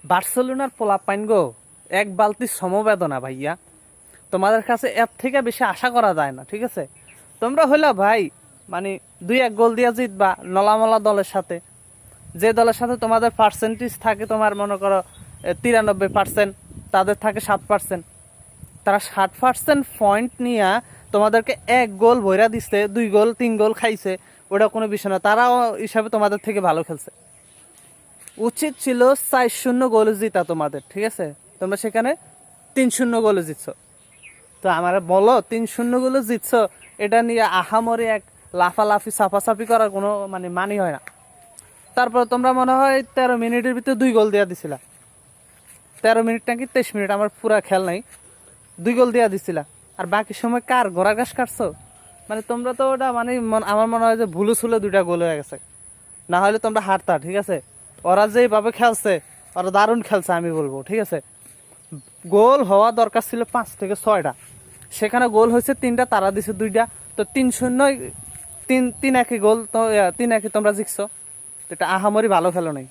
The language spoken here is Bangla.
বার্সেলোনার পোলাপাইন গো, এক বালতি সমবেদনা ভাইয়া। তোমাদের কাছে এর থেকে বেশি আশা করা যায় না, ঠিক আছে? তোমরা হইলা ভাই মানে 2-1 গোল দিয়া জিতবা নলামলা দলের সাথে, যে দলের সাথে তোমাদের পার্সেন্টেজ থাকে তোমার মনে করো 93%, তাদের থাকে 7%। তারা 60% পয়েন্ট নিয়ে তোমাদেরকে 1 গোল ভইরা দিচ্ছে, 2 গোল 3 গোল খাইছে, ওটা কোনো বিষয় না। তারাও হিসাবে তোমাদের থেকে ভালো খেলছে। উচিত ছিল 4-0 গোলে জিতা তোমাদের, ঠিক আছে? তোমরা সেখানে 3-0 গোলে জিতছো। তো আমার বলো 3-0 গোলে জিতছো, এটা নিয়ে আহামরি এক লাফালাফি চাপাচাপি করার কোনো মানি হয় না। তারপর তোমরা মনে হয় 13 মিনিটের ভিতরে 2 গোল দেওয়া দিছিলা। 13 মিনিট নাকি 23 মিনিট, আমার পুরা খেয়াল নাই। 2 গোল দেওয়া দিছিলা, আর বাকি সময় কার ঘোড়া ঘাস কাটছো? তোমরা তো ওটা আমার মনে হয় যে ভুলো ছুলে 2টা গোল হয়ে গেছে। না হলে তোমরা হারতা, ঠিক আছে? ওরা যেভাবে খেলছে, ওরা দারুণ খেলছে আমি বলবো, ঠিক আছে? গোল হওয়া দরকার ছিল 5 থেকে 6টা, সেখানে গোল হয়েছে 3টা, তারা দিছে 2টা। তো 3-0, 3-1 গোল, তো 3-1 তোমরা জিতছো। এটা আহামরি ভালো খেলো নাই।